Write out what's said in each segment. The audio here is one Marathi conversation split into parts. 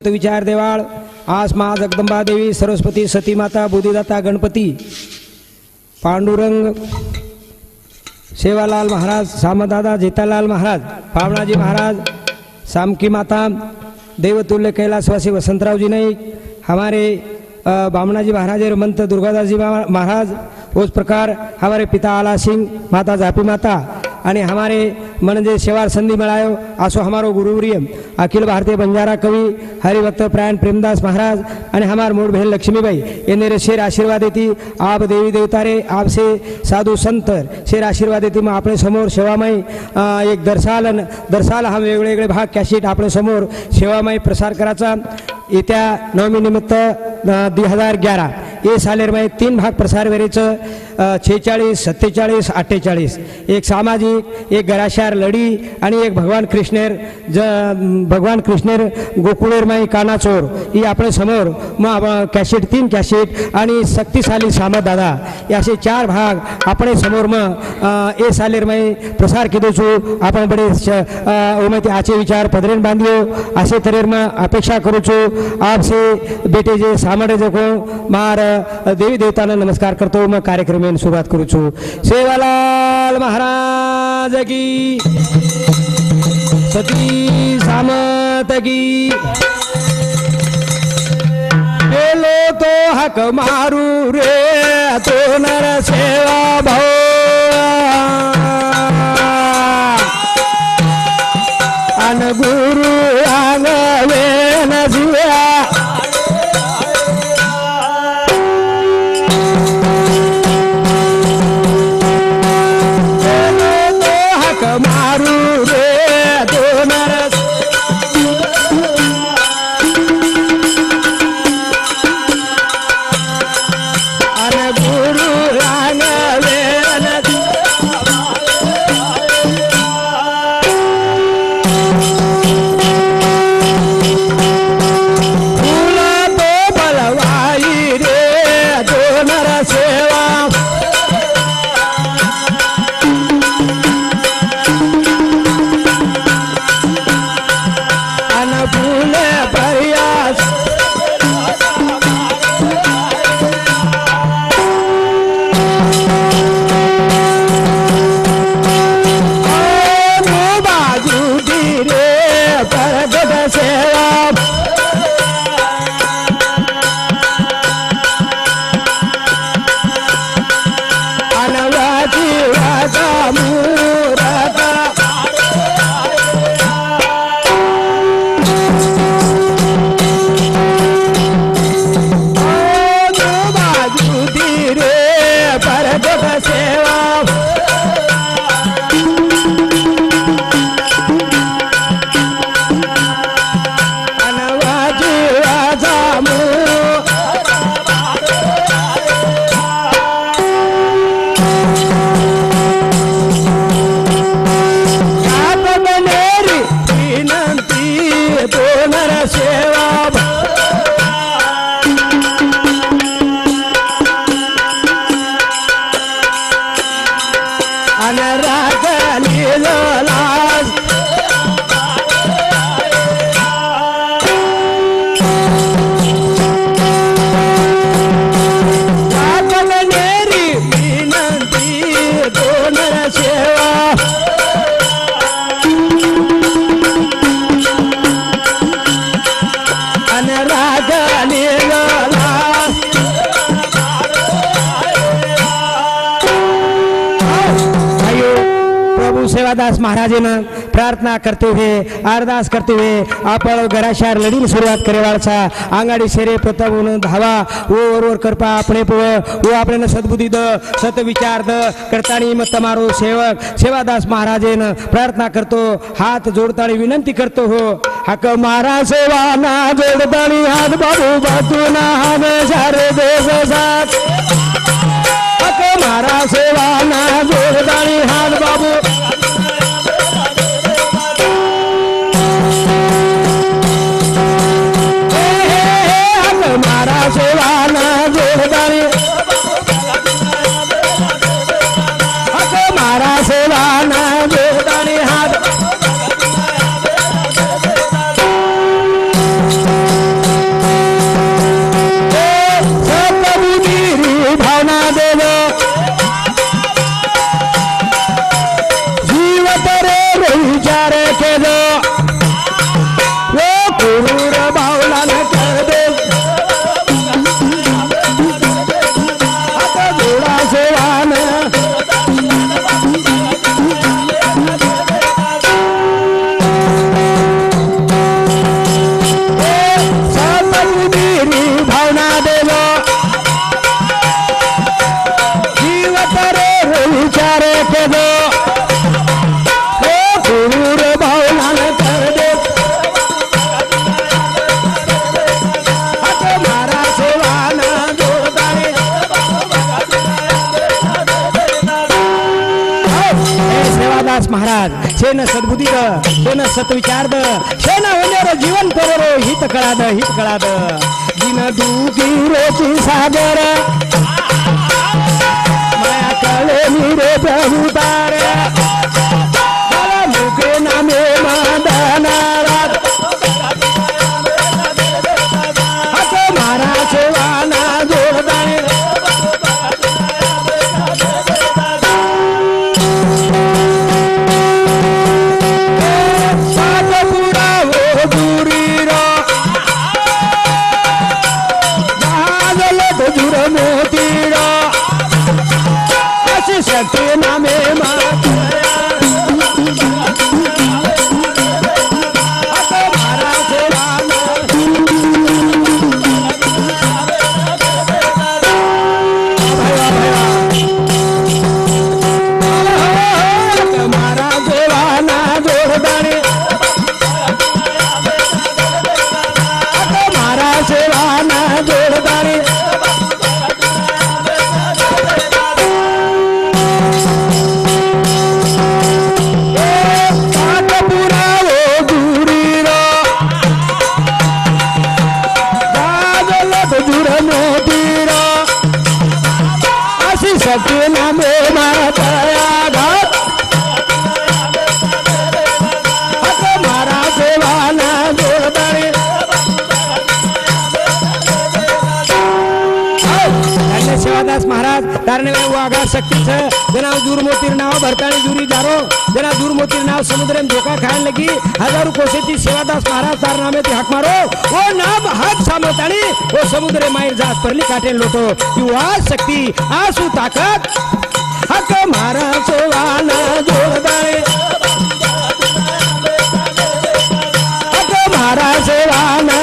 विचार देवाळ आस मा जगदंबा देवी सरस्वती सती माता बुद्धिदाता गणपती पांडुरंग सेवालाल महाराज सामदादा जेतालाल महाराज पावनाजी महाराज सामकी माता देवतुल्य कैलाशवासी वसंतराव जी नाईक हमारे बामनाजी महाराज मंत दुर्गादास जी महाराज उस प्रकार हमारे पिता आला सिंह माता जापी माता आणि हमारे म्हणजे सेवार संधि मिळायो आसो हमारो गुरुवर्य अखिल भारतीय बंजारा कवि हरिभक्त प्राण प्रेमदास महाराज आणि हमार मूळ बहन लक्ष्मीबाई यांनी शेर आशीर्वाद देती आप देवी देवतारे आपसे साधु संत शेर आशीर्वाद देती मग आपले समोर सेवामय एक दर्शाल हा वेगवेगळे भाग कॅसेट आपले समोर सेवामय प्रसार करायचा येत्या नवमी निमित्त 2011 ये सालेर में 3 भाग प्रसार वेरेचं 46, 47, 48 एक सामाजिक एक गराशार लढी आणि एक भगवान कृष्णेर गोकुळेर माई कानाचोर ही आपले समोर मग कॅसेट 3 कॅसेट आणि शक्तिशाली सामत दादा याचे 4 भाग आपणे समोर मग ए सालेर में प्रसार किदो छू आपण बडे ओमती आचे विचार पदरेन बांधियो असे तरेर मग अपेक्षा करू छू आपसे बेटे जे सामडे जको मार देवी देवतांना नमस्कार करतो मग कार्यक्रम सुरुवात करू छू सेवालाल महाराज की सती सामत की गेलो तो हक मारू रे तो नर सेवा भाऊ अन गुरु आंगवे नजिया मारू रे दोनर अन गुरु रांगवे फूला तो बलवाई रे दोनर सेवा सेवादास महाराजेनं प्रार्थना करते हुए अरदास करते हुए आपण घराशार लढील सुरुवात करेवाळचा आंगाडी शेरे प्रथम धावा ओवर करपा आपणे वो आपल्याला सद्बुद्धी द सत विचार द करतानी मत मारो सेवक सेवादास महाराजेनं प्रार्थना करतो हात जोडतानी विनंती करतो हो हक मारा सेवा ना जोडतानी हात बाबू बातूना हाने सारे देश साथ हक मारा सेवा ना जोडतानी हात बाबू मारा सेवा ना जोडदारी मारा सेवा ना जोडदारी हात शेन सद्बुद्धी शेन सत्विचार शेन होणार जीवन करो हित कळाद दिन दुखी रोची सागर माया कळे रे प्रभुतार मुखे नामे मदनारा मारा सेवाना जोरदार शक्ति नामे महाराज तारणे वाघा शक्तीच जना दूर मोतीर नाव भरतानी दूरी जारो जना दूर मोतीर नाव समुद्र में धोखा खाने लगी हजारों कोसेची सेवादास महाराज तारनामे ते हाक मारो वो नाम हाक सामतानी वो समुद्र मायर जात परली काटे लोटो युवा शक्ती आसू ताकत हक मारा सेवाना जोरदारे हक मारा सेवाना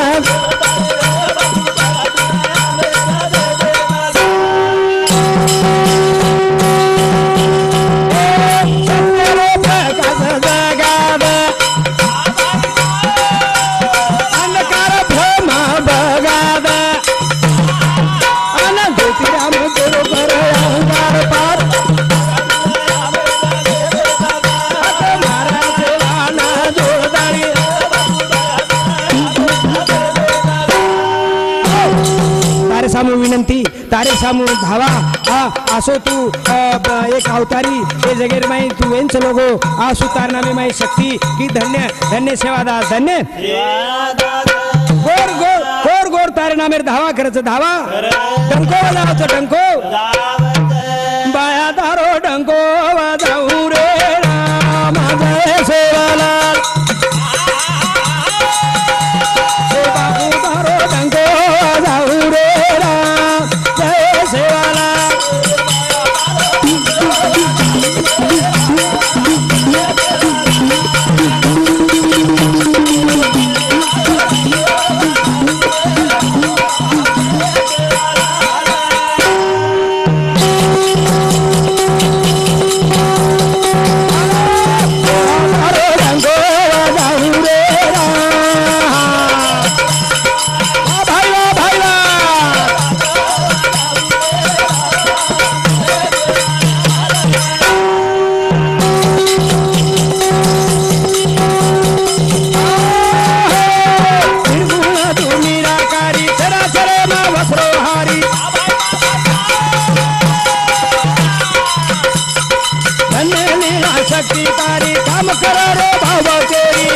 विनंती तारे सामू धावा आसो तू एक अवतारी हे जगेर माई तू वेंच लोगो आसू तारनामे माई शक्ती की धन्य धन्य सेवादास धन्य गोर गोर गोर गोर तारे नामेर धावा करायचं धावा डंको वाजवायचं डंको बाया दारो डंको वाजवू रे माझा सेवालाल बाबू दारो डंको वाजवू रे शक्ति तारी काम करो रे बाबा तेरी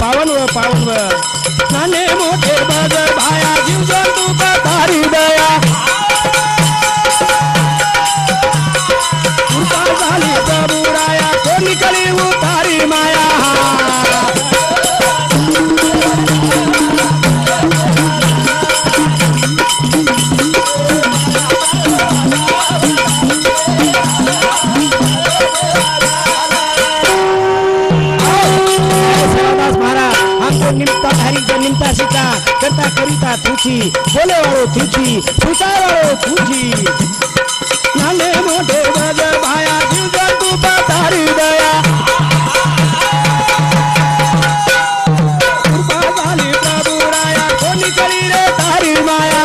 पावन व पावन व नाने मोठे बगर भाया जीव जंतू का तारी दया करता करिता तुझी बोले वाळो तुझी सुचाय वाळो तुझी नाने मोठे बज भाया जीव तू तारी दया कृपा झाली प्रभू राया कोणी करी रे तारी माया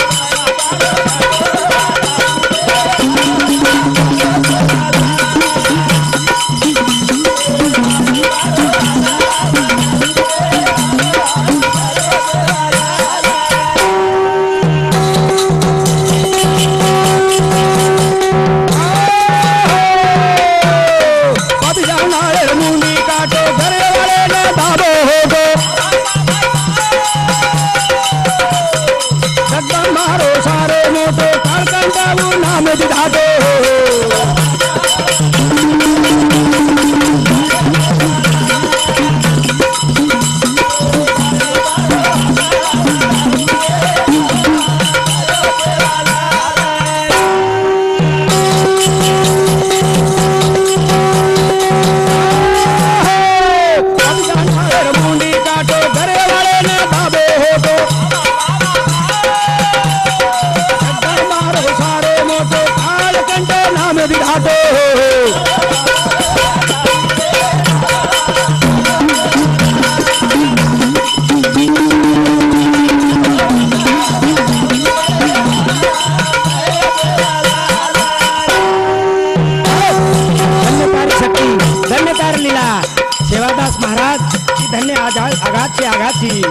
आघातची आघातची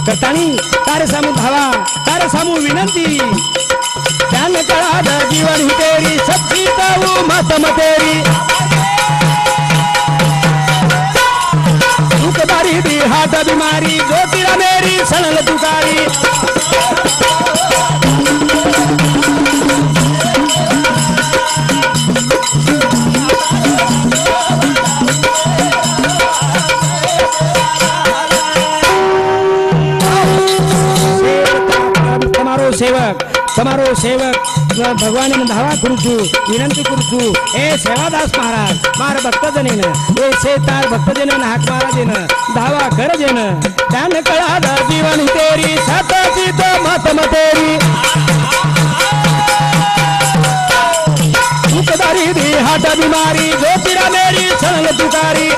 करतानी तारे सामू धावा तारे सामू विनंती त्यान कळाद जीवन ही तेरी सबकी ताऊ मतम तेरी दुखदारी दी हाथ बीमारी ज्योतिरा मेरी सनल तुकारी सेवक તમારો સેવક ભગવાન ધાવા કરું છું વિનંતી કરું છું એ સેવાદાસ મહારાજ મારા ભક્તજને એ છે તાર ભક્તજને હાક મહારાજે ધાવા કરજે ને ધ્યાન કળા જીવન તેરી સતજી તો મતમ તેરી दुखदारी दी हाथ बीमारी ज्योतिरा मेरी संग तुकारी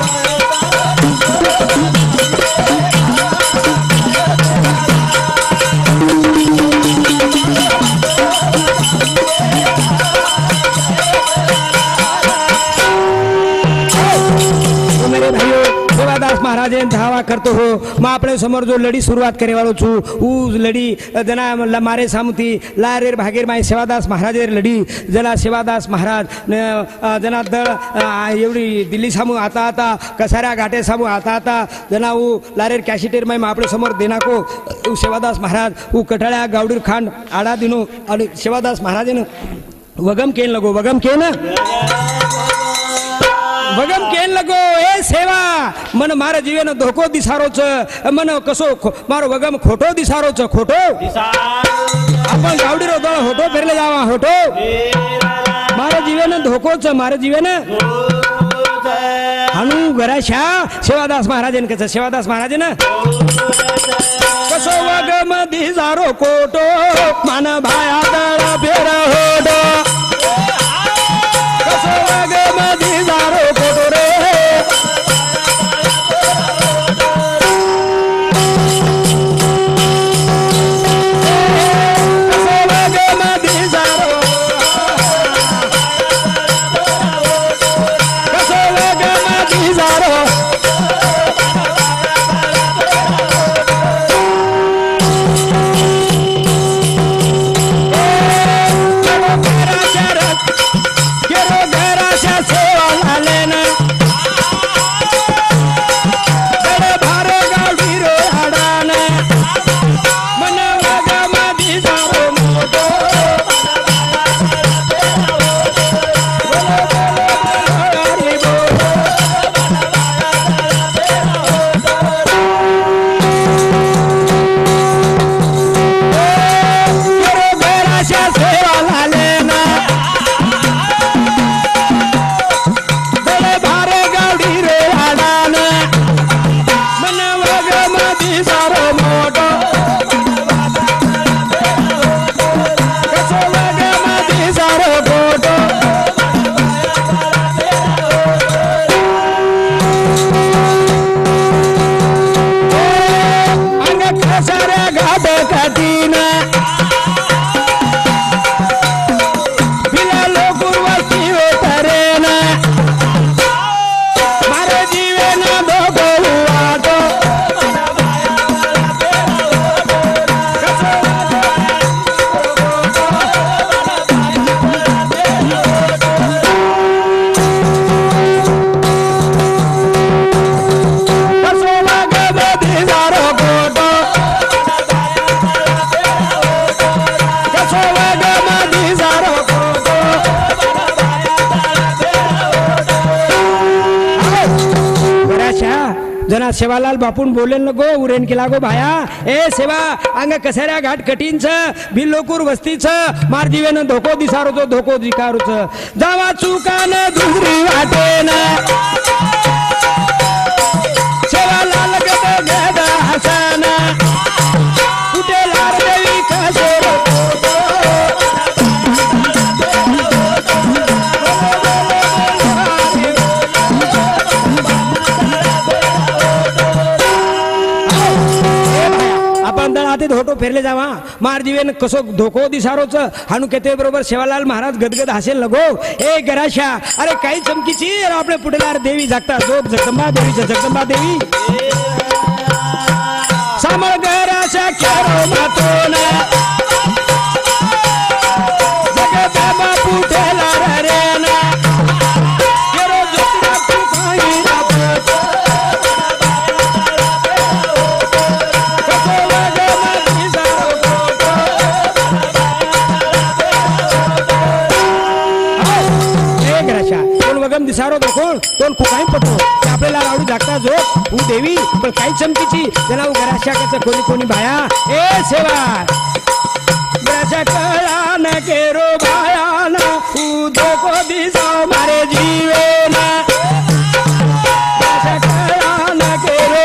સેવાદાસ મહારાજે ધાવા કરતો હો માં આપણે સમોર જો લડી શરૂઆત કરે વાળો છું હું લડી जना મારે સામથી લારેર ભાગેર માં સેવાદાસ મહારાજે લડી जना સેવાદાસ મહારાજ जना દળ એવડી દિલ્હી સામુ આતા હતા કસારા ઘાટે સામુ આતા હતા जना હું લારેર કેશિટેર માં આપણે સમોર દેનાકો સેવાદાસ મહારાજ હું કટાળા ગાવડીર ખાંડ આડા દિનો અને સેવાદાસ મહારાજે વગમ કેન લગો વગમ કેન વગમ કેન લગો એ સેવા मन मारा जीवन धोको दिसारो छ मन कसो मारो वगम खोटो दिसारो छ खोटो आपण गावडीरो दळ होटो फेरले जावा होटो मारा जीवन धोको छ मारा जीवन हनु गराशा सेवादास महाराजन कस सेवादास महाराजन कसो वगम दिसारो कोटो मन भाया दळ फेर होडो कसो वगम दिसारो कोटो रे जना सेवालाल बापून बोलेल नको उरेन केला गो भाया ए सेवा अंग कसाऱ्या घाट कठीणच भिल्लोकूर वस्तीच मार जीवेन धोको दिसारोच धोको दिकारूच जावा चुकान दुसरी वाटेन सेवालाल गद गद हसन कुठे लार देवी कसे आपण धोटो फेरले जावा मार जीवेन कसो धोको दिसारोच हाणू केते बरोबर सेवालाल महाराज गदगद हसेल लगो ए गराशा अरे काही चमकीची आपले पुढेलार देवी जागता जोप जगदंबा देवी जगदंबा देवी सामळ गराशा केरो मातोन जगदंबा पुढेलार रेन केरो जोतिरा तू काही राबत दिसारो कोण कोण कुकाई पटो आपल्याला आवडी जागता जो तू देवी पण काही चमकीची त्याला घराशाकाचं कोणी कोणी बाया ए सेवा घराशा कळा न केरो बाया ना तू धोको दिसाव मारे जीवेना घराशा कळा न केरो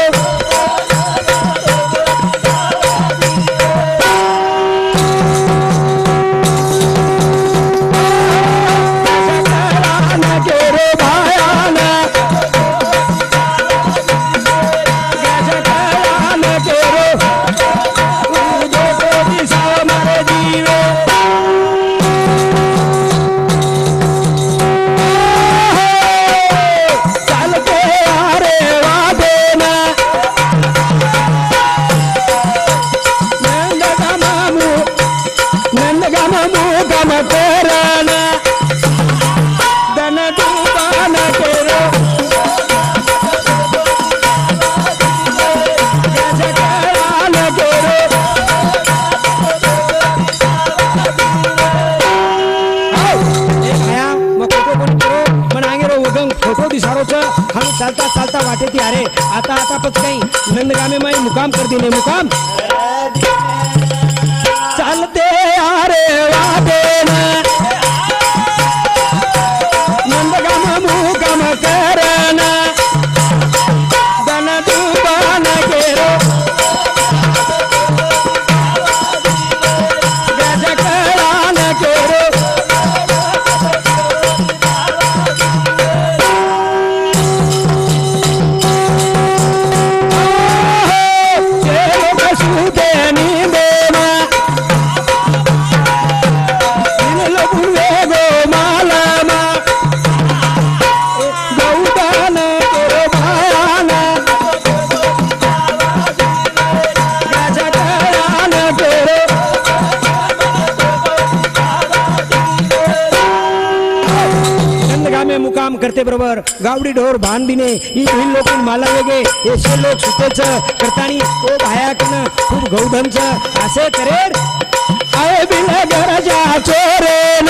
चालता चालता वाटे ती अरे आता आता पच काही नंदगामे माई मुकाम कर दिले मुकाम चालते अरे वाटे नंदगाम मुकाम करना दन दुबान केरो गजकरान केरो मुकाम करते बरोबर गावडी ढोर बांधिने ही भिल लोक मला वेगे येशे लोक सुतेच करतानी ओ भायाकन खूप गौधनच असे करेर आय बिल गरजा चोरेन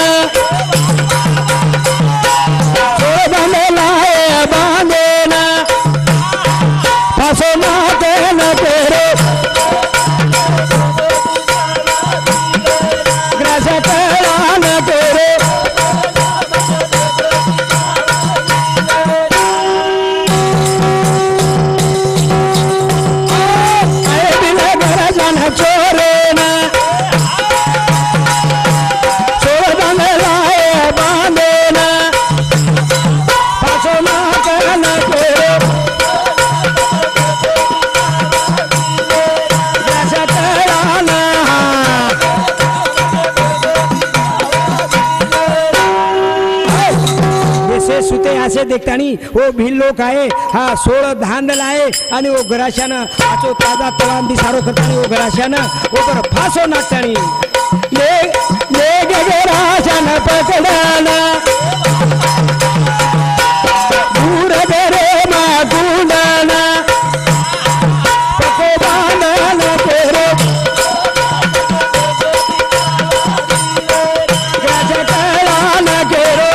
चोरबंदलाय बांधेन फासो नातेन तेरे ग्रासा करान तेरे असे देखतानी ओ भिल लोक आहे हा 16 धांदल आहे आणि ओ गराशानं आचो ताजा तवान दिसारो करतानी ओ गराशानं ओ पर फासो नाटतानी ले गराशानं पकडाना दूर बेरे मा गुंडाना पको बांधना तेरे गजकरान केरो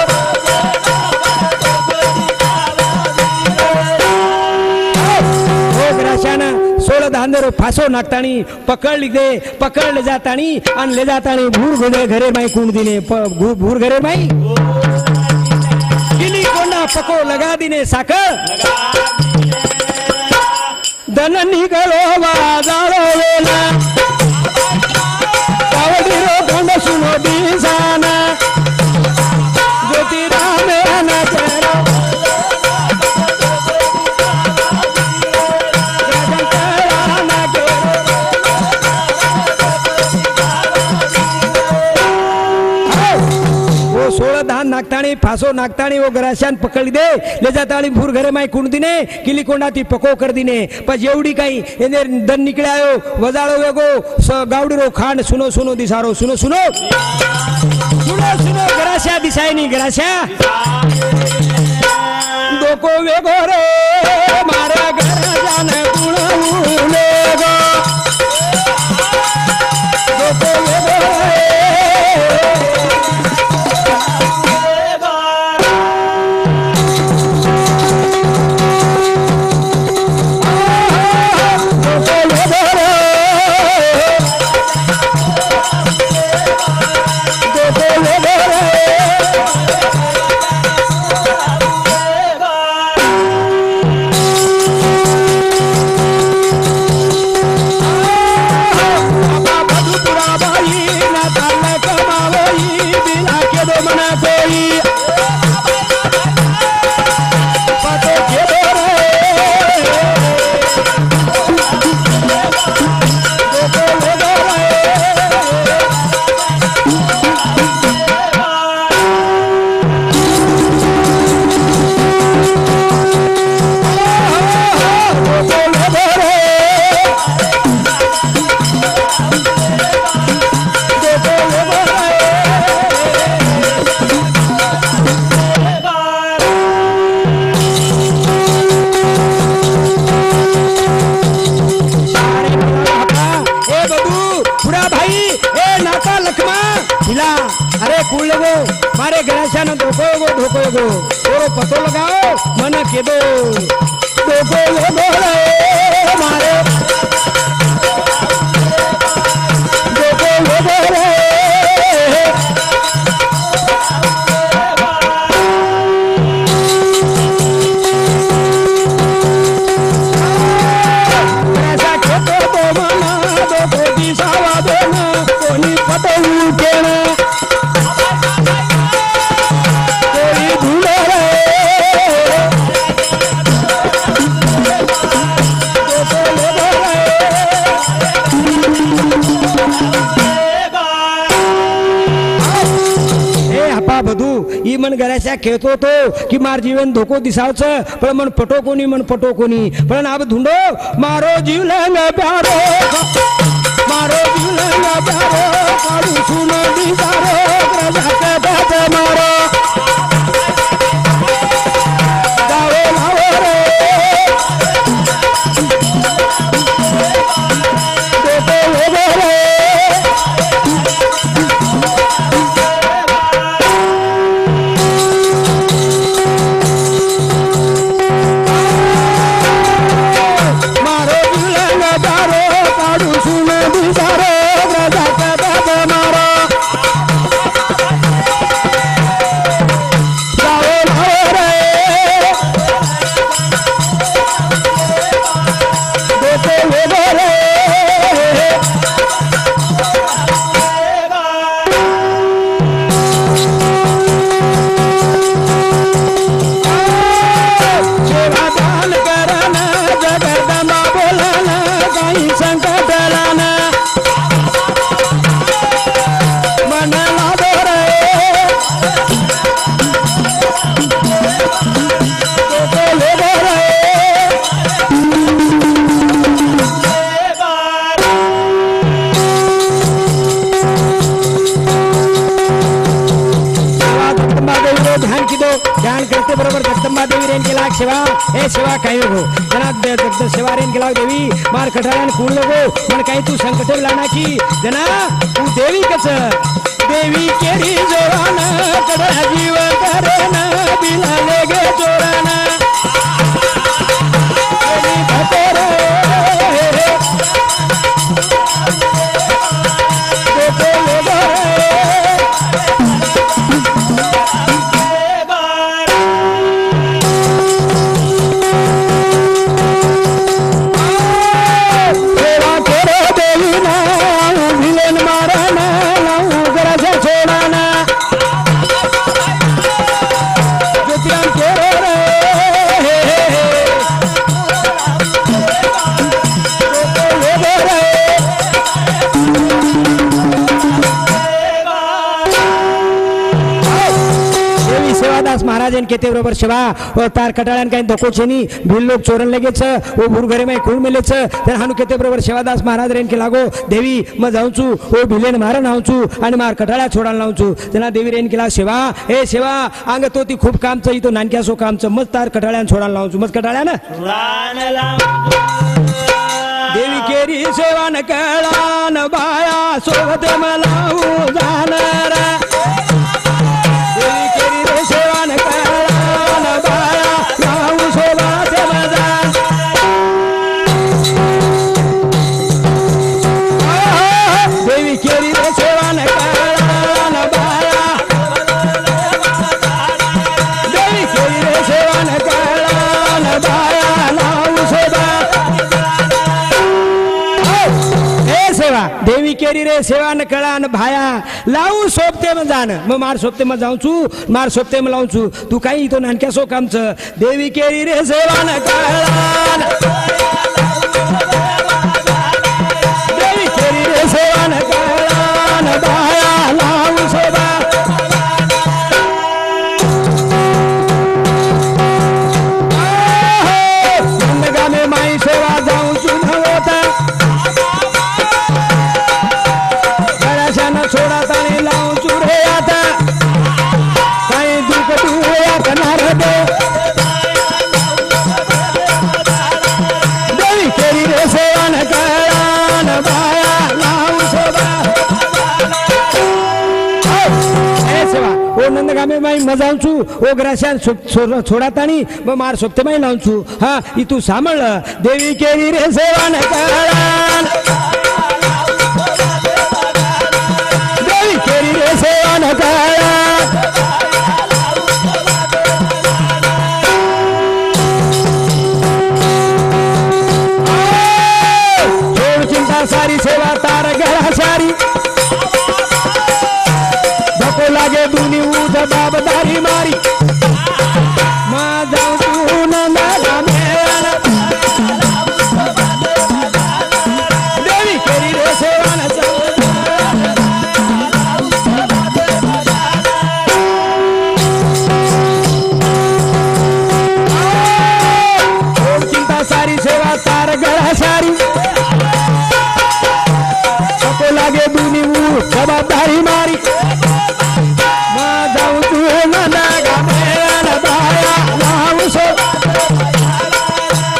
अंदर फासो नाखतानी पकड़ ले जातानी आणि ले जातानी भूर घरे माई कुंड दिने भूर घरे माई गिली कोंडा पको लगा दिने साखर धन निघलो वाजाळो वेला कावडीरो कोंड सुनो दिसाना ज्योती रामेना तेरो धान नागताणी फासो नागताणी वो गराशान पकड़ी दे ले जाताणी भूर घरे माई कुंड दिने किली कोंडा ती पको कर दिने पर जेवड़ी काही एने दन निकले आयो वजाळो वेगो गावडी रो खांड सुनो सुनो दिसारो सुनो सुनो सुनो सुनो गराशा दिसाय नी गराशा दोको वेगो रे मारा गराशान कुणू लेगो दोको वेगो रे मारे गणेशान धोको थोड़ो पतो लगाओ मन के दो धोको मारे धोको ऐसा खेतो तो मना धोको दिसावा देना कोनी पतो केना ई मन गराशा खेळतो तो की मार जीवन धोको दिसावचं पण मन पटो कोणी पण अब धुंडो मारो जीवन प्यारो काढू सुनो दिसारो प्रजा बात मारो गावे लावो रे ध्यान करते बरोबर जगदंबा देवी रेन केला सेवा हे सेवा काही हो जना सेवा रेन केला देवी मार कठारान कूण लोगो मन काही तू संकट लाना की जना तू देवी कच देवी केरी जोराना कड़ा जीव करना बिना लेगे जोराना देवी भतरे महाराजन केते बरोबर सेवा ओ तार कटाळ्यान काही धोको छेनी भिल लोक चोरन लगेच ओ भूर घरे में खूण मिलेच तर हानु केते बरोबर सेवादास महाराज रेन के लागो देवी म जाऊचू ओ भिलेन मारन आऊचू आणि मार कटाळ्या छोडान लावचू त्यांना देवी रेन केला सेवा ए सेवा अंग तो ती खूप कामचं इथं नानक्या सो कामचं मग तार कटाळ्यान छोडान लावचू मग कटाळ्यान देवी केरी सेवा न कळान बाया सोबते मलाऊ जाणार देवी केरी रे सेवा न कळान बाया लाऊ सोबते मजा देवी केरी रे सेवा न कळान बाया देवी केरी रे सेवा न कळान बाया लाऊ सोबत देवी केरी रे सेवा न कळा न भाया लावू सोबते म जान मग मार सोबते म जाऊचू मार सोबते म लावचू तू काही तो नानक्या सो कामच देवी केरी रे सेवा न कळा देवी केरी रे सेवा न कळा न भाया लावू सोबा गामे माई सेवा जाऊचू नव्हता छोड़ा ताने लाऊं चूरे आता काही दुख दुया कनार दे देवी केरी रे सेवा न कळा न बाया लाऊं सोबा ए सेवा ओ नंदगामे माई मजाऊचू ओ ग्राशान छोड़ा तानी म मार सोबते माई लाऊंचू हा ई तू सांभाळ देवी केरी रे सेवा न कळा सेवा न कळा छोड़ चिंता सारी सेवा तार गळा सारी धको लागे दुनी उद बाबदारी मारी मा जाऊ तू नंदा मेला देवी केरी रे सेवा न सारी सेवा तार गळा सारी धको लागे दुनी ऊ जबाबदारी मारी मा जाऊ तू नंदा मेला बाया लावू सो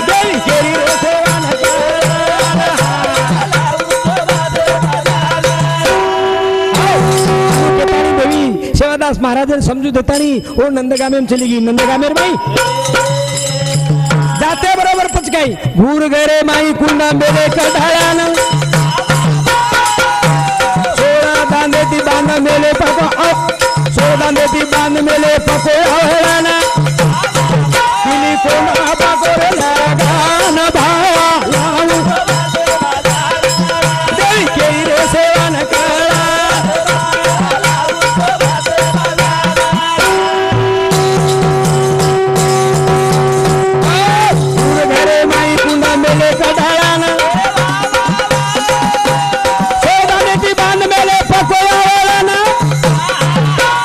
देवी केरी रे सेवा न देवी सेवादास महाराजन समजू देतानी ओ नंदगामेम चली गई नंदगामेर माई जाते बरोबर पचकाई भूर गरे माई कुंडा मेले कढायान सोळा दांडेती बांध मेले पको सोळा दांडेती बांध मेले पको आवळाना किली कोणा पको रे लगान भाया लावू देवी केरी रे सेवा न कळा मेले कढायाना सोदानेती बांध मेले पकोयाना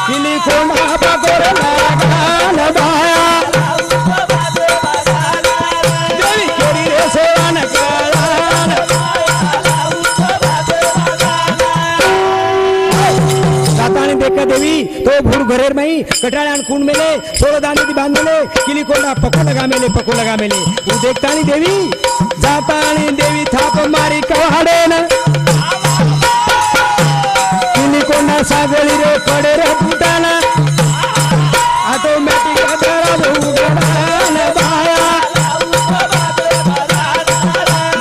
किली कोंडा पकोर लगान भाया देवी केरी रे सेवा न कळा जातानी देखा देवी तो भूर घरेर माई कटाळ्यान कुंड मेले सोदानेती बांध मेले किली कोंडा पको लगा मेले तू देखतानी देवी जातानी देवी थाप मारी कवाडेन किली कोंडा सागळी रे पडे रे फुटाना ऑटोमॅटिक दराज उघडान बाया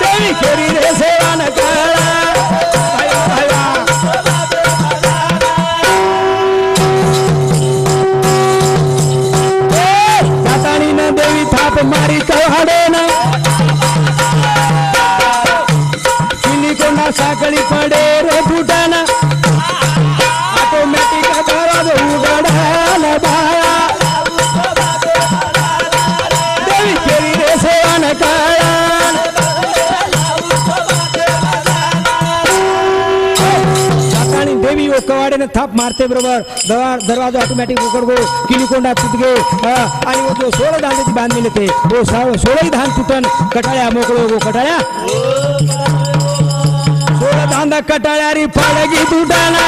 देवी केरी रे सेवा न कळा जातानी न देवी थाप मारी कवाडेन साकळी पडे रे फुटाना ऑटोमॅटिक दराज उघडान बाया देवी केरी रे सेवा न कळा जातानी देवी ओ कवाडेन थाप मारते बरोबर दरवाजा ऑटोमॅटिक उघड गो किली कोंडा तुटगे आणि वो जो 16 धान बांध मिले थे वो 16 धान तुटन कटाळ्या मोकळो गो कटाळ्या 16 धान कटाळ्या री पडगी तुटाना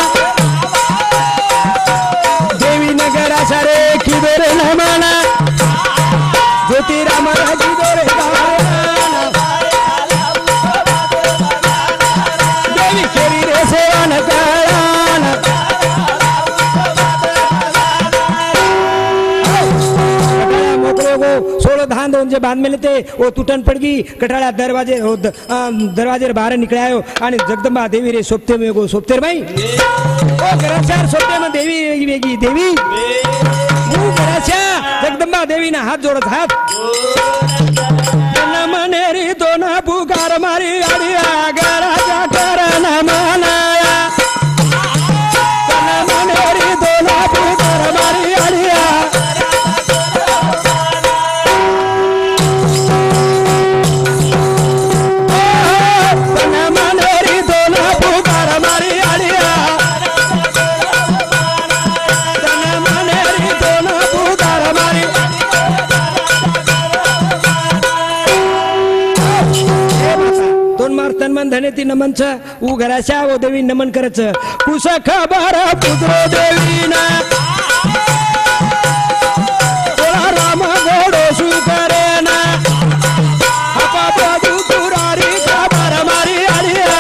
देवी नगर सारे किदोरे नमाना ज्योतिराम किदोरे देवी केरी रे सेवन कराना मोकळे गो 16 धान दोन जे बांध मेले ते वो तुटन पड़गी कटाळा दरवाजे बाहर निकले आयो आणि जगदंबा देवी रे सोपते में गो सोपतेर भाई ओ घराचार सोपते में देवी वेगी देवी मु घराच्या जगदंबा देवी ना हात जोडत हात मनेरी दोन पुकार मारी आडिया घराच्या करण मनाया मनेरी दोन पुकार मारी आडिया धने ती नमनच ऊ घराच्या वो देवी नमन करच कुस खबर पुत्र देवीना राम गोडो सु करेना अपा बाजू पुरारी खबर मारी आलिया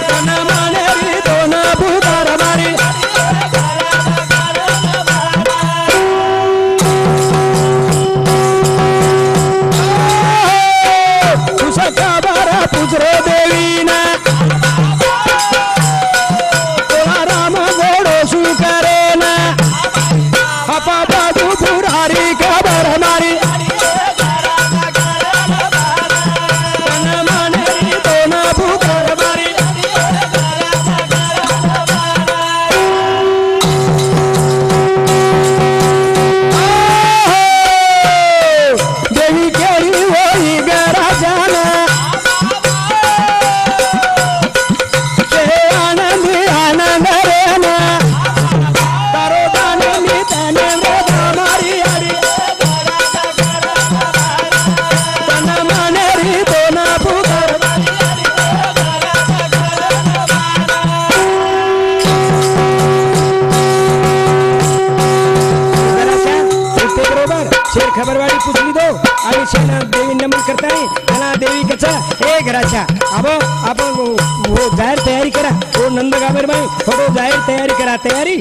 तन मानेरी दोन पुकार मारी पुजरो देवीना राम गोडो सु करेना अपा बाजू पुरारी खबर मारी तन मानेरी दोन पुकार मारी देवी केली होई घराजाना खबरवाड़ी पुछली दो आणि शेना देवी नमन करता है ना देवी कचा ए घराच्या अब आपण वो जाहीर तयारी करा वो नंद गाबर भाई थोडो जाहीर तयारी करा तयारी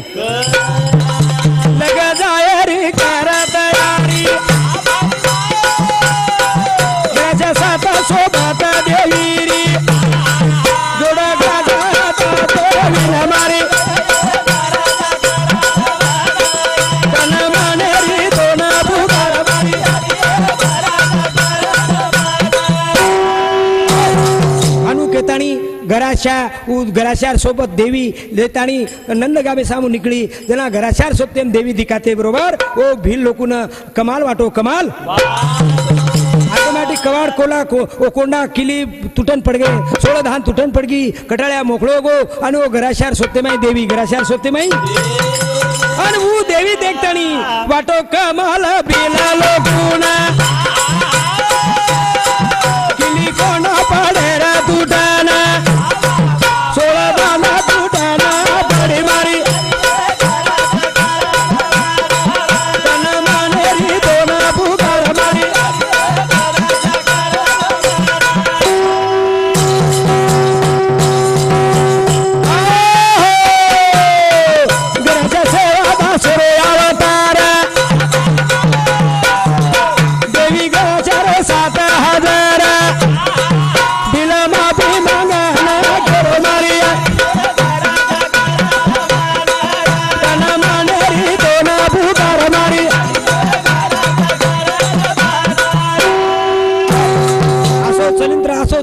लगा जाहीर करा तयारी घराच्या साता सोबत देवी री जोडा गाजा देवी हमारी घराशार सोबत देवी लेतानी नंद गावे सामू निकली जना घराशार सोबतेम देवी दिखाते बरोबर ओ भील लोकून कमाल वाटो कमाल ऑटोमॅटिक कवाड कोला ओ कोंडा किली तुटन पड़ गए 16 धान तुटन पड़गी कटाळ्या मोकळो गो आणि ओ घराशार सोबते माई देवी घराशार सोबते माई आणि वो देवी देखतानी वाटो कमाल बिला लोकूना किली कोंडा पडेरा तुटाना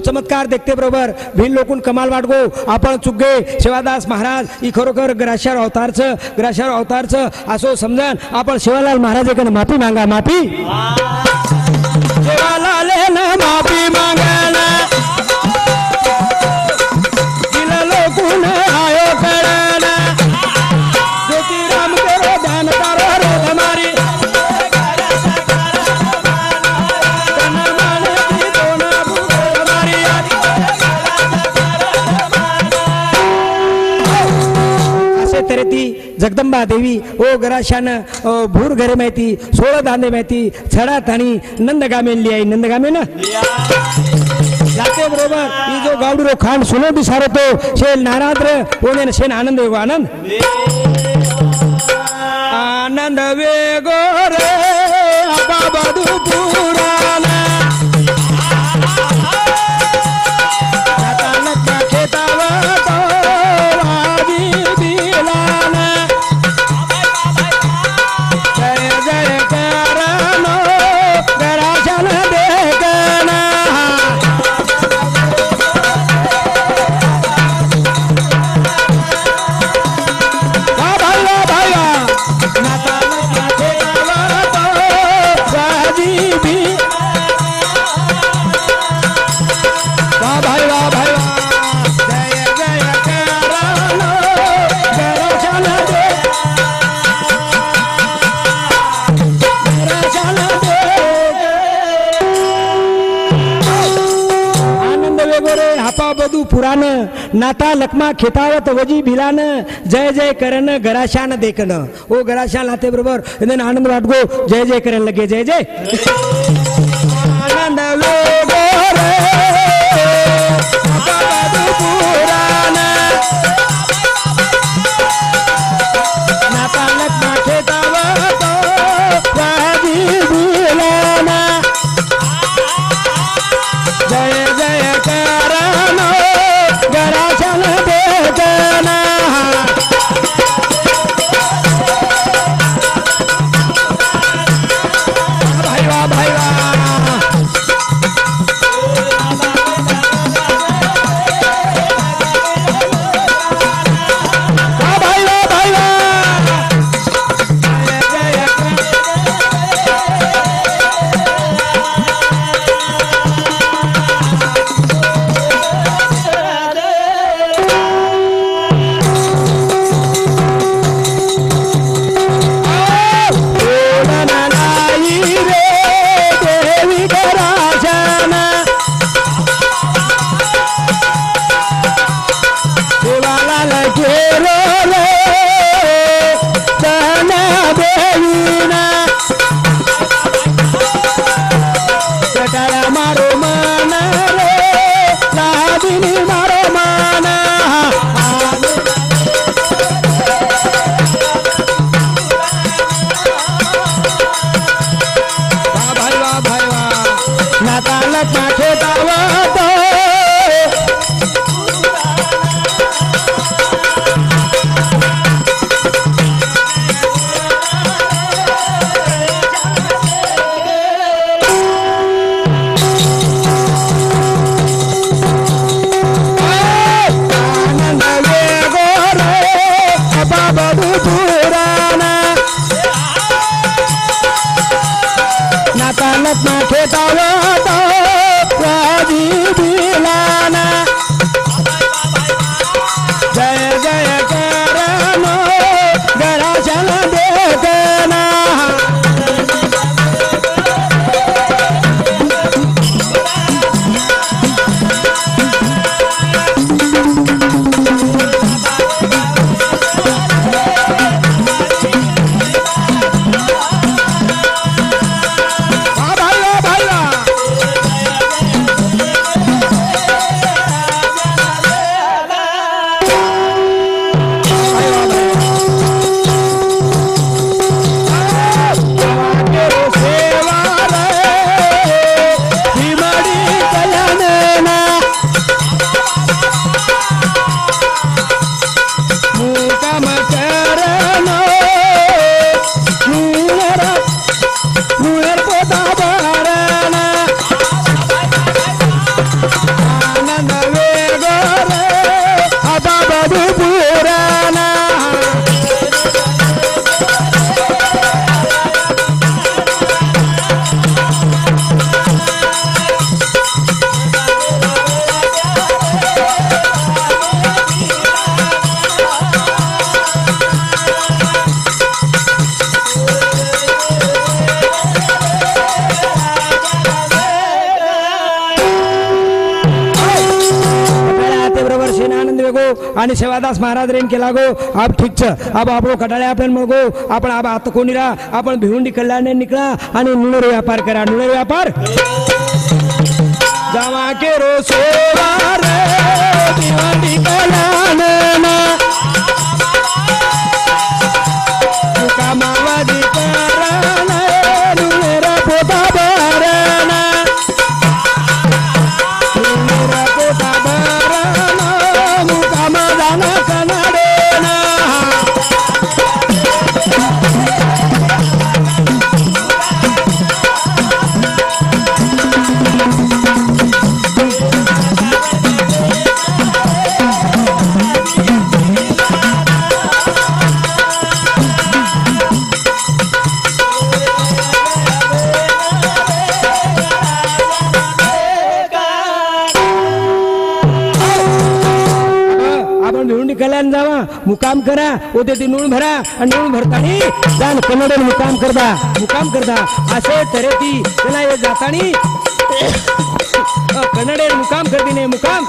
चमत्कार देखते बरोबर भिन लोकून कमाल वाटगो आपण चुकगे शिवादास महाराज ही खरोखर ग्राशार अवतारचं असो समजन आपण शिवालाल महाराज एक माफी मागा माफी शिवालाल ना माफी मागाना दिल लोकून जगदंबा देवी ओ गराशान भूर घरे माहिती 16 दांडे माहिती छडा थाणी नंदगामेली आई नंदगामे ना जाते बरोबर ही जो गावडीरो खान सुनो दिसारो तो शेल नाराद्र ओने शेन आनंद वेगो आनंद आनंद वेगो रे आपा बधू पुराना पुराण नाता लखमा खेतावत वजी भिलान जय जय करन गराशान देखन ओ गराशान लाते बरोबर इधन आनंद वाटगो जय जय करन लगे जय जय आनंद वेगो रे बाबा पुराण नाता लखमा खेतावत वजी भिलान जय जय करन गराशान देखना भाई वाह भाई वाह आणि सेवादास महाराज रेन केला गो आप ठीक छ अब आपलो कटाळे आपण मगो आपण अब आता कोणी रा आपण भिवंडी कल्याण निकळा आणि नुणेर व्यापार करा नुणेर व्यापार जावा के रो सेवा रे भिवंडी कल्याण ना कामावादी करा नुणेर पोता भरणा नुणेर पोता भरणा मुकाम जाना कनाडेना कल्याण जावा मुकाम करा उद्या ती नूण भरा आणि नूण भरतानी जाण कन्नडन मुकाम करता असे तरे ती त्याला हे जातानी कन्नडेर मुकाम करतीने मुकाम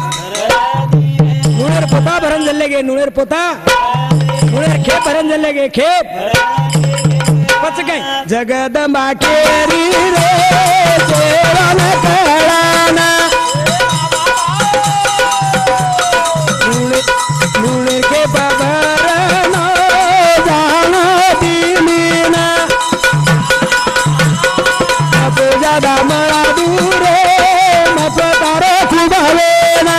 नुणेर पोता भरण जल्ले गे नुणेर पोता नुणेर खेप भरण जल्ले गे खेप पच काय जगदंबा केरी रे सेवान कळाना नुणेर के बाबरना जाना दिलीना अपे ज्यादा मळा दूरे मत तारे खुबावेना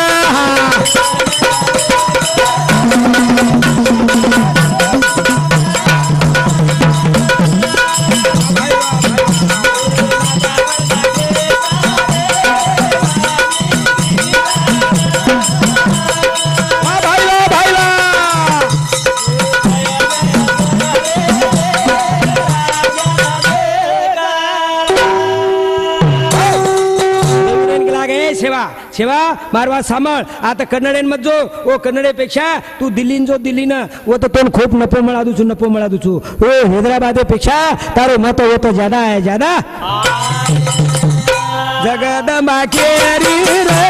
सेवा मारवा सांभाळ आता कन्नडेन मत जो ओ कन्नडेपेक्षा तू दिल्लीन जो दिल्लीनं वो तो तोन खूप नफो मिळा दुचू ओ हैदराबादेपेक्षा तारो मत वो तो ज्यादा आहे ज्यादा जगदंबा केरी रे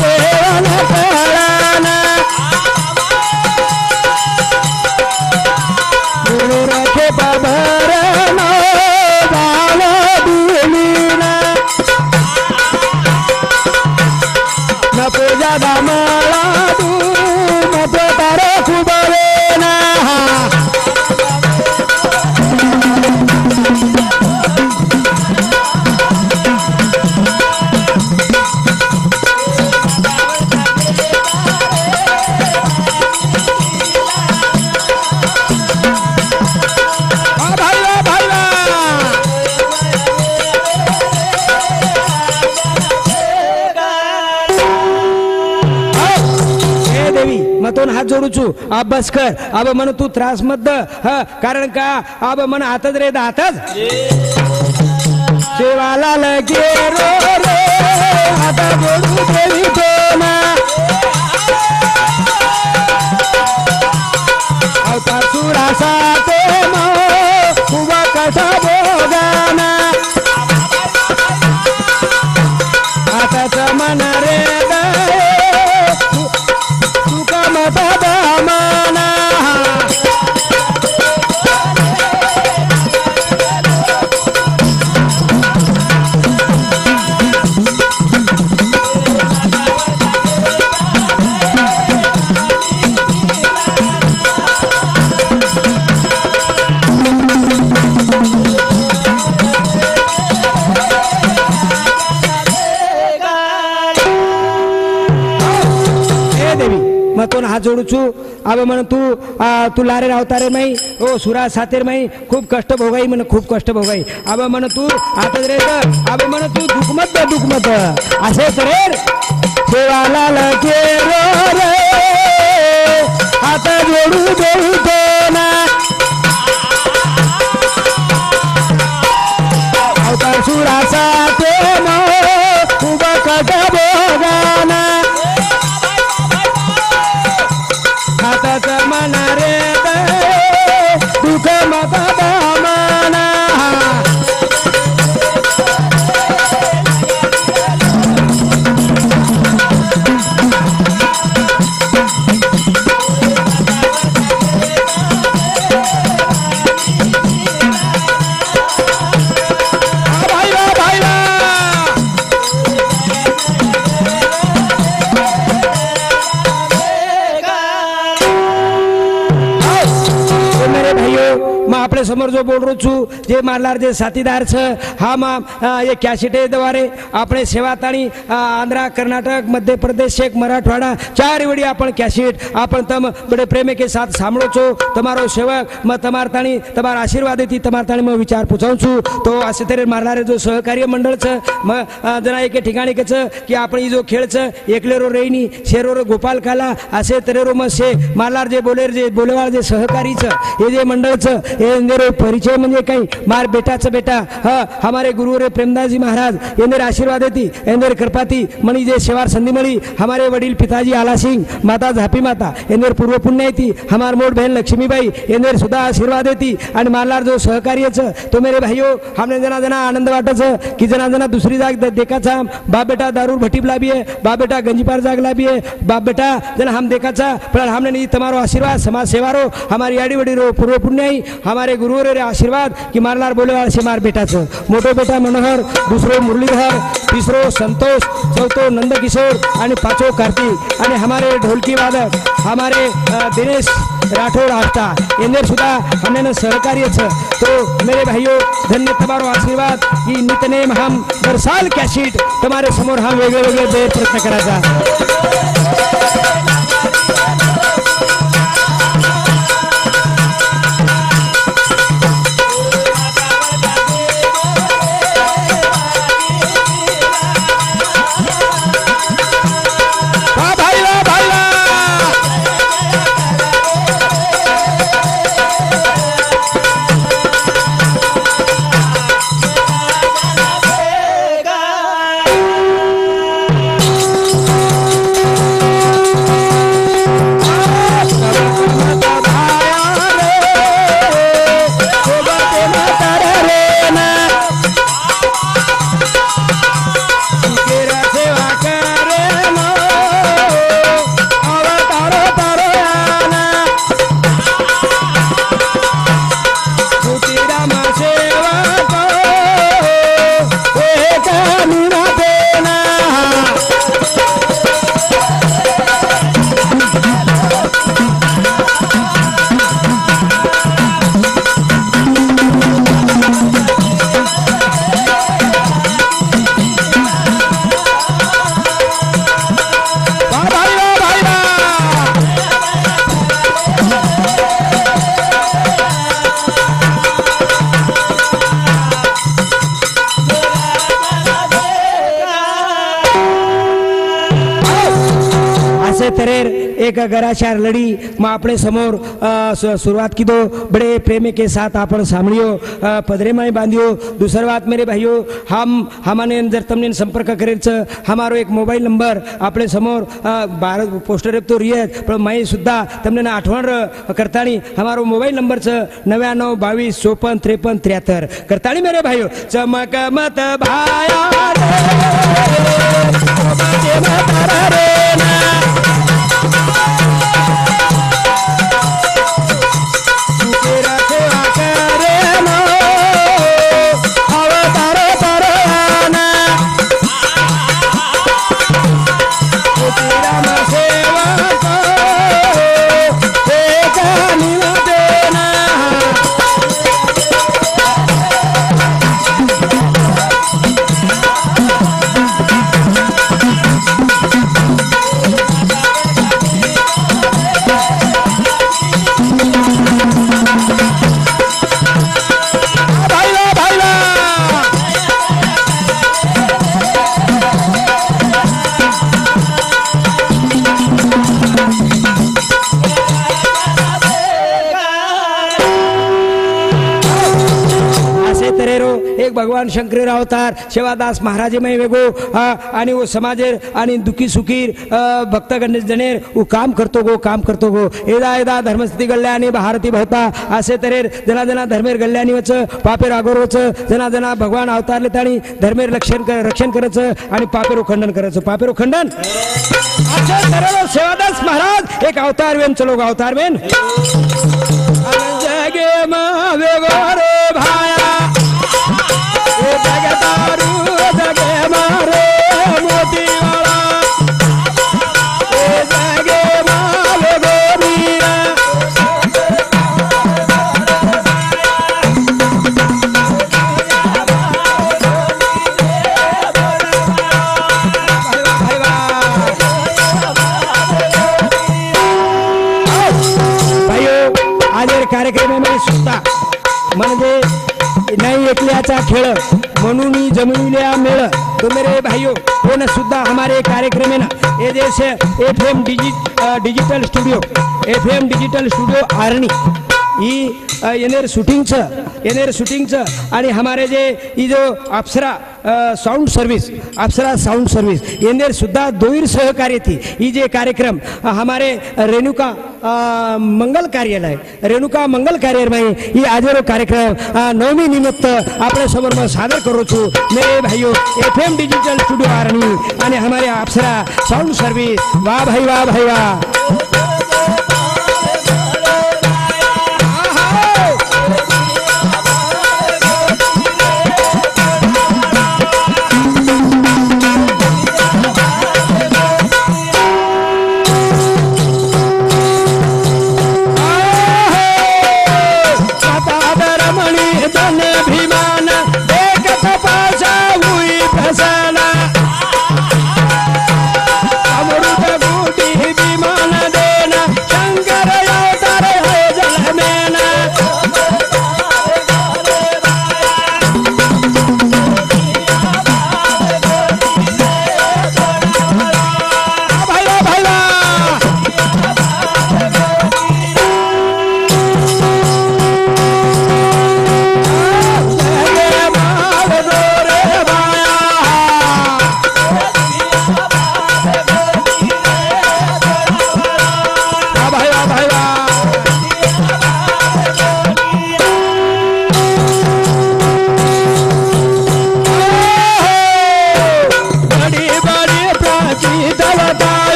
सेवान कळाना रखे बाबरना जाना दिलीना नको ज्यादा मला तू नको तारे खुबावेना मतोन हात जोडूचू अब बस कर अब मन तू त्रास मत कारण का अब मन हातच रे हातच सेवाला लगे रो रे हात जोडू देवी कोना अवतार सुरासा ते मो उभा कसा बोगाना हाताच मन रे मतोन हात जोडूचू अब मन तू लारे रावतारे माई ओ सुरा सातेर माई खूप कष्ट भोगाई मन खूप कष्ट भोगाई अब मन तू हातच रे अब मन तू दुखमत असे करेर सेवाला लगे रो रे हात जोडू देऊ कोना अवतार सुरा साते मो खूप कष्ट भोगाना हाताच मना रे दुःख मत दामना समोर जो बोल रो छू जे मारलार जे साथीदार छ हम ये कॅसेटे द्वारे આપણે સેવાતાણી आंध्र कर्नाटक मध्य प्रदेश एक मराठवाड़ा चार वडी आपण कॅसेट आपण तम बड़े प्रेम के साथ सांभळो छो તમારો સેવક म તમાર તાણી તમાર આશીર્વાદ થી તમાર તાણી म विचार પૂછું છું तो असे तरे मारणारे जो सहकार्य मंडळ छ म जना एके ठिकाणी कच की आपण जो खेळ छ एकलेरो रेनी शेरोरो गोपाल काला असे तरेरो म से मारलार जे बोलेवाळ जे सहकारी छ हे जे मंडळ छ हे नेरो परिचय म्हणजे काही मार बेटाच बेटा हा हमारे गुरु रे प्रेमदास जी महाराज येंदर आशीर्वाद थी येंदर कृपाती मणी जे सेवार संधि मळी हमारे वडील पिताजी आला सिंह माता झापी माता येंदर पूर्व पुण्य थी हमार मोठ बहन लक्ष्मीबाई येंदर सुधा आशीर्वाद थी आणि मारलार जो सहकार्य छ तो मेरे भाइयों हमने जना जना आनंद वाटच की जना जना दूसरी जाग देखा था बाप बेटा दारू भटीप लाभी है बाप बेटा गंजीपार जाग लाभी है बाप बेटा जना हम देखा था पर हमने नहीं तुम्हारो आशीर्वाद समाज सेवारो हमारी आड़ी वडी रो पूर्व पुण्य हमारे गुरु रे आशीर्वाद की मारलार बोलेवाळ से मार बेटा छ मोटो बेटा मनोहर दूसरो मुरलीधर तीसरो संतोष चौथो नंदकिशोर आणि पाचो कार्तिक आणि हमारे ढोलकी वादक हमारे दिनेश राठौड़ आस्था इंदर सुधा हमने सहकार्य छ तो मेरे भाइयों धन्य तुम्हारो आशीर्वाद की नितनेम हम हर साल कॅसेट तुम्हारे समोर हम वेगळे वेगळे दे प्रयत्न करायचा एक गराशार लड़ी में अपने समोर शुरुआत की दो बड़े प्रेम के साथ आपण सांभळियो पदरे में बांधियो दूसरी बात मेरे भाइयों हमने जर तमने संपर्क करेच हमारो एक मोबाइल नंबर अपने समोर भारत पोस्टर तो रियत पण मैं सुद्धा तमने आठवण करतानी हमारो मोबाइल नंबर छ 99 22 54 53 73 करतानी मेरे भाइयों चमक मत भाया रे भगवान शंकरेर अवतार सेवादास महाराज में वेगो आणि वो समाजेर आणि दुखी सुखीर भक्त गणेश जनेर वो काम करतो गो एदा एदा धर्मस्थिती गल्यानी भारती भवता असे तरेर जना जना धर्मेर गल्यानी वच पापेर आगोर वच जना जना भगवान अवतारले ताणी धर्मेर रक्षण करच आणि पापेरो खंडन करच पापेरो खंडन असे तरेर सेवादास महाराज एक अवतार वेन चलो अवतार वेन जगे मा वेगो रे भाया जगतारू जगे मारे मोती वाला जगे मारे गोरिया प्रेमाचा खेळ म्हणून जमविल्या मेळ। तो मेरे भाइयों कोण सुद्धा हमारे कार्यक्रम में ना ये जैसे एफएम डिजिटल स्टुडिओ आरणी ही येनेर शूटिंगचं आणि हमारे जे ही जो अप्सरा साउंड सर्विस येनेर सुद्धा दोईर सहकार्य थी ही जे कार्यक्रम हमारे रेणुका मंगल कार्यालय में ही आजरो कार्यक्रम नवमी निमित्त आपल्या समोर मैं सादर करू छु मेरे भाइयों एफएम डिजिटल स्टुडिओ आरणी आणि हमारे अप्सरा साउंड सर्विस। वाह भाई वाह।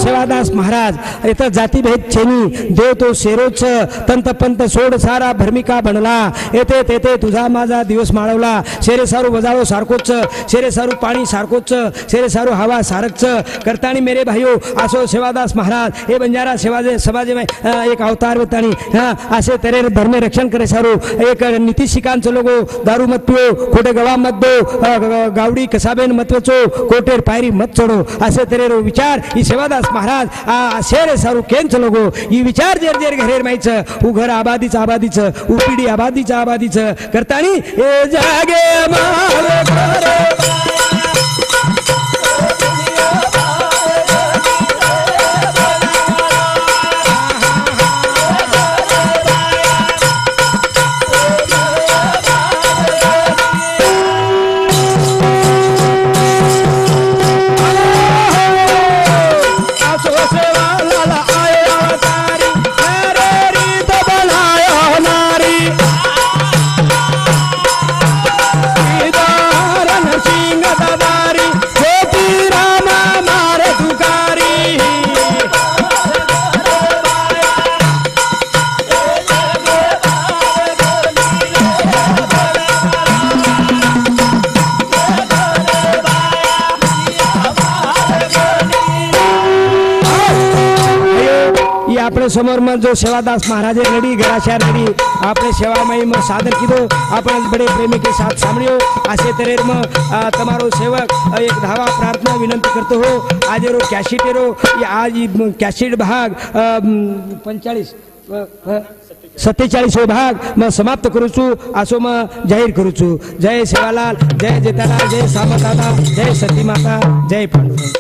सेवादास महाराज इथं जातीभेद छेनी देव तो शेरोच तंत पंत सोड सारा भर्मिका बनला येते तेथे तुझा माझा दिवस माळवला शेरे सारू बजावो सारखोच शेरे सारू पाणी सारखोच शेरे सारू हवा सारखच करतानी मेरे भाइयों आसो सेवादास महाराज हे बंजारा समाज में एक अवतार बतानी असे तेरे धर्म रक्षण करे सारू एक नीति शिकांच लोगो दारू मत पिओ खोटे गवा मत दो गावडी कसाबेन मत वचो कोटेर पायरी मत चढो असे तेरे विचार ही सेवादास महाराज आ शेर सारू केंच लोगो ई विचार जेर जेर घरेर मायचं उ घर आबादीचं उ पिढी आबादीचं करतानी ए जागे माल करे આપણે સમરમાં જો સેવાદાસ મહારાજે લડી ગરાશા લડી આપણે સેવામયમાં સાદર કીધો આપણે બડે પ્રેમી કે સાથ સાંભળ્યો આશે તરેરમાં તમારો સેવક એક ધાવા પ્રાર્થના વિનંતી કરતો હો આજે રો કેસેટેરો आज कैसेट भाग 47 भाग मैं समाप्त करू छू आसो मैं जाहीर करू छू जय सेवालाल जय जेठालाल जय सामदादा जय सती माता जय पांडुरंग।